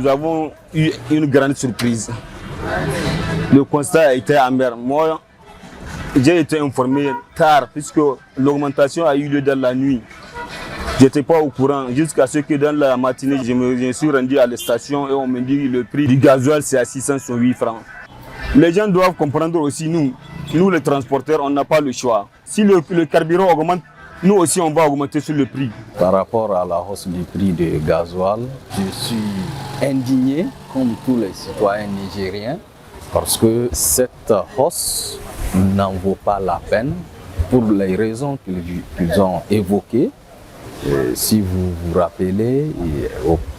nous avons eu une grande surprise. Le constat a été amer. Moi, j'ai été informé tard puisque l'augmentation a eu lieu dans la nuit. Je n'étais pas au courant jusqu'à ce que dans la matinée, je suis rendu à la station et on me dit que le prix du gasoil c'est à 608 francs. Les gens doivent comprendre aussi, nous les transporteurs, on n'a pas le choix. Si le carburant augmente, nous aussi on va augmenter sur le prix. Par rapport à la hausse du prix du gasoil, je suis indigné comme tous les citoyens nigériens parce que cette hausse n'en vaut pas la peine pour les raisons qu'ils ont évoquées. Si vous vous rappelez,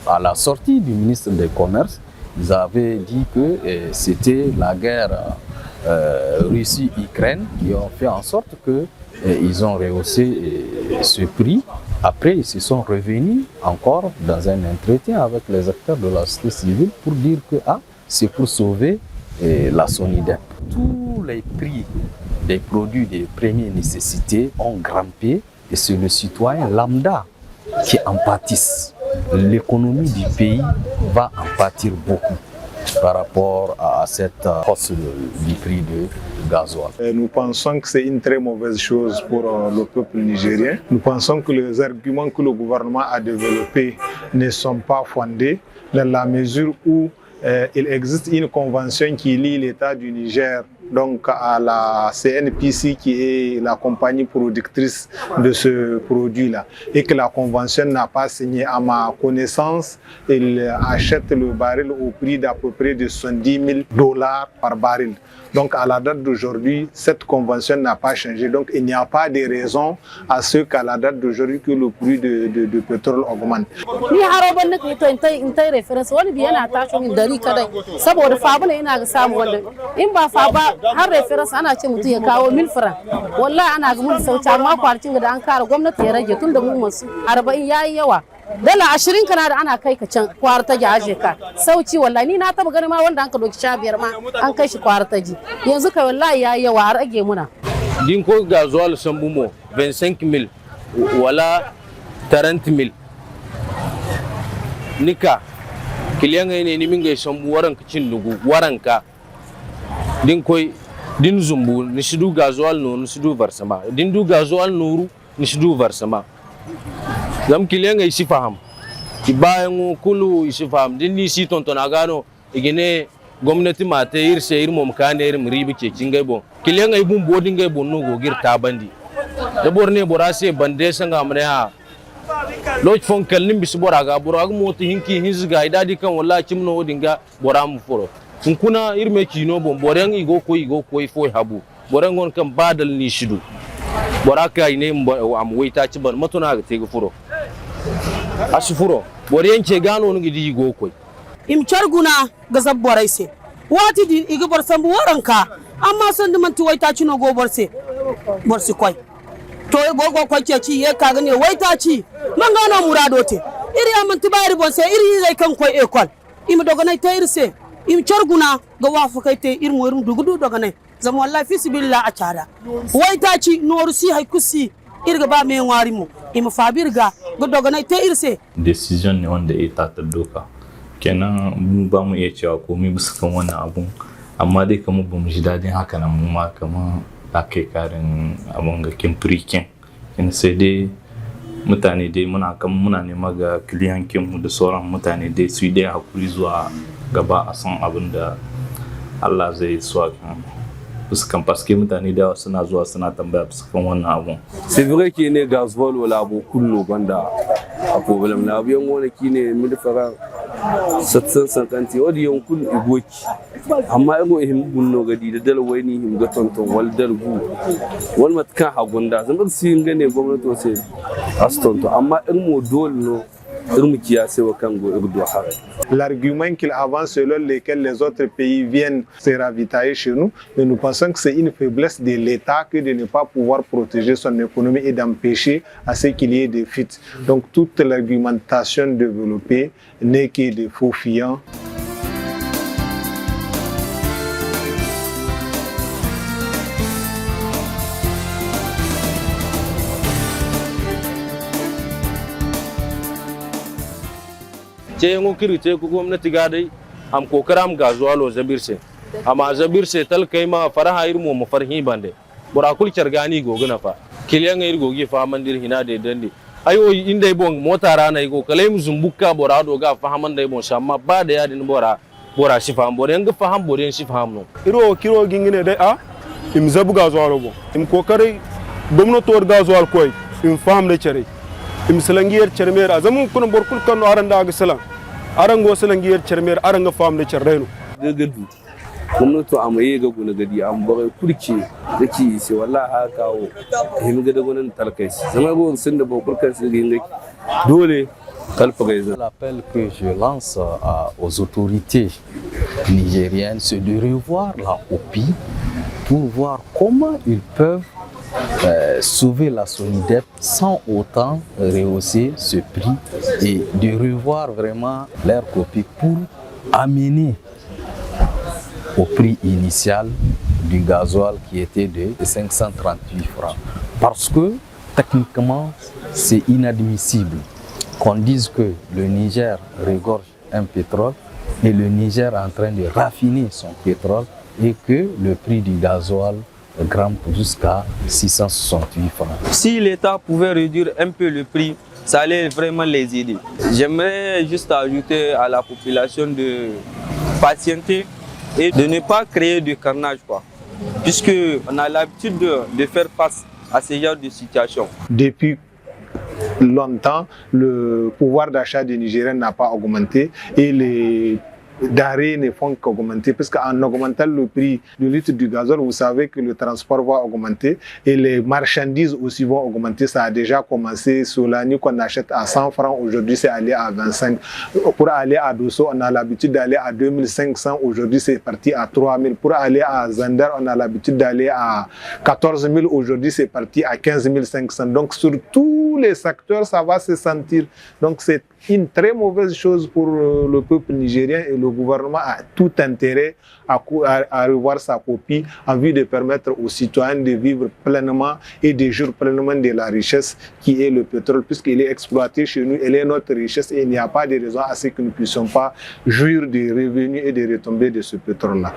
à la sortie du ministre des Commerces, ils avaient dit que c'était la guerre Russie-Ukraine qui ont fait en sorte qu'ils ont rehaussé ce prix. Après, ils se sont revenus encore dans un entretien avec les acteurs de la société civile pour dire que c'est pour sauver la Sonidep. Tous les prix des produits de première nécessité ont grimpé et c'est le citoyen lambda qui en pâtisse. L'économie du pays va en pâtir beaucoup par rapport à cette hausse du prix du gasoil. Nous pensons que c'est une très mauvaise chose pour le peuple nigérien. Nous pensons que les arguments que le gouvernement a développés ne sont pas fondés dans la mesure où il existe une convention qui lie l'État du Niger donc à la CNPC qui est la compagnie productrice de ce produit-là et que la convention n'a pas signé. À ma connaissance, il achète le baril au prix d'à peu près de $70 000 par baril. Donc à la date d'aujourd'hui, cette convention n'a pas changé. Donc il n'y a pas de raison à ce qu'à la date d'aujourd'hui que le prix de pétrole augmente. har reference ana ce mutum ya kawo 1000 francs wallahi ana ga mun sauci amma kwarcin da an kara gwamnati ya rage tunda mu masu 40 yayi yawa dala 20 kana da ana kai ka can kwarta ji aje ka sauci wallahi ni na taba ganin ma wanda an ka doki 15 ma an kai shi kwarta ji yanzu kai wallahi yayi yawa a rage muna din ko gasoil sambumo 25000 wala 30000 nika kiliyan ne ni minga sambu waran ka cin dugu waranka din koy din zumbu ni shidu gasoil no ni shidu versama din du gasoil nuru ni shidu versama zam kiliyan ai si faham ki bayan kulu isi faham din ni si tonton agano igene gwamnati mata irse irmom kane irim ribi ke kingai bon kiliyan ai bun bodin gai bon no go gir ta bandi da borne borase bande sanga amne ha loj fon kalnim bis boraga boraga moti hinki hinzga idadi kan wallahi kimno odinga boram furo kuna irme kino bon boren igo ko fo habu boren gon kan badal ni shidu boraka ine am waita ci ban matuna ga tege furo asufuro boren ke gano ngi di igo ko im charguna ga zabborai se wati di igi bor sambu waranka amma son man ti waita ci no go borse borsi koy to go ko ce ci ye ka gane waita ci man gano murado te iri am ti bari bon se iri zai kan koy ekol im dogonai tayir se im charguna ga wafu kai te irmo irum dugudu daga ne zama wallahi fi sibilla a cara wai ta ci noru si hay kusi irga ba me ngari mu im fabirga ga daga ne te irse decision ne wanda ita ta doka kenan mu ba mu iya cewa komai bisa kan wannan abun amma dai kamar ba mu ji dadin haka nan mu ma kamar akai karin abun ga kimpriken kin sai dai mutane dai muna nema ga kliyankin mu da sauran mutane dai su dai hakuri zuwa gaba a san abin da Allah zai so kan fuskan paske mutane da suna zuwa suna tambaya fuskan wannan abun. C'est vrai qu'il ne gasoil wala beaucoup no banda a problem na biyan wani kine mil fara 750 wadi yankun igoki amma ego ihim gunno gadi da dal wayni him ga tonton wal dal bu wal matkan hagunda zan si ngane gwamnati sai astonto amma in mo dole no L'argument qu'il avance selon lequel les autres pays viennent se ravitailler chez nous, mais nous pensons que c'est une faiblesse de l'État que de ne pas pouvoir protéger son économie et d'empêcher à ce qu'il y ait des fuites. Donc toute l'argumentation développée n'est que des faux fuyants. ce yango kirite ko gwamnati ga dai am kokaram gazuwalo zabirse amma zabirse talkai ma faraha irmo mu farhi bande bora kul chargani goguna fa kiliyan ir gogi fa mandir hina de dande ayo inda bon mota rana igo kalai mu zumbuka bora do ga fa man dai bon shamma ba da yadin bora shi fa bora yanga fa ham bora shi fa no iro kiro gingine dai a im zabu gazuwalo bo im kokari gwamnator gazuwal koy im fam da cere im salangiyar cermer azamun kun borkul kan aranda ga salan arango salangiyar cermer aranga fam da cerreno gagadu gwamnati a mai ga guna gadi an bare kurki dake sai wallahi aka kawo him ga da gunan talkai zama go sun da bokurkan su gin dole kalfa ga L'appel que je lance aux autorités nigériennes, c'est de revoir la copie pour voir comment ils peuvent sauver la SONIDEP sans autant rehausser ce prix et de revoir vraiment leur copie pour amener au prix initial du gasoil qui était de 538 francs. Parce que techniquement, c'est inadmissible qu'on dise que le Niger regorge un pétrole et le Niger est en train de raffiner son pétrole et que le prix du gasoil grimpe jusqu'à 668 francs. Si l'État pouvait réduire un peu le prix, ça allait vraiment les aider. J'aimerais juste ajouter à la population de patienter et de ne pas créer de carnage, puisqu'on a l'habitude de faire face à ce genre de situation. Depuis longtemps, le pouvoir d'achat des Nigériens n'a pas augmenté et les denrées ne font qu'augmenter, parce qu'en augmentant le prix du litre du gazole, vous savez que le transport va augmenter et les marchandises aussi vont augmenter. Ça a déjà commencé. Solani qu'on achète à 100 francs, aujourd'hui c'est allé à 25. Pour aller à Dosso, on a l'habitude d'aller à 2500, aujourd'hui c'est parti à 3000. Pour aller à Zander, on a l'habitude d'aller à 14 000, aujourd'hui c'est parti à 15 500. Donc sur tous les secteurs, ça va se sentir. Donc c'est une très mauvaise chose pour le peuple nigérien et le gouvernement a tout intérêt à revoir sa copie en vue de permettre aux citoyens de vivre pleinement et de jouir pleinement de la richesse qui est le pétrole, puisqu'il est exploité chez nous, elle est notre richesse et il n'y a pas de raison à ce que nous ne puissions pas jouir des revenus et des retombées de ce pétrole-là.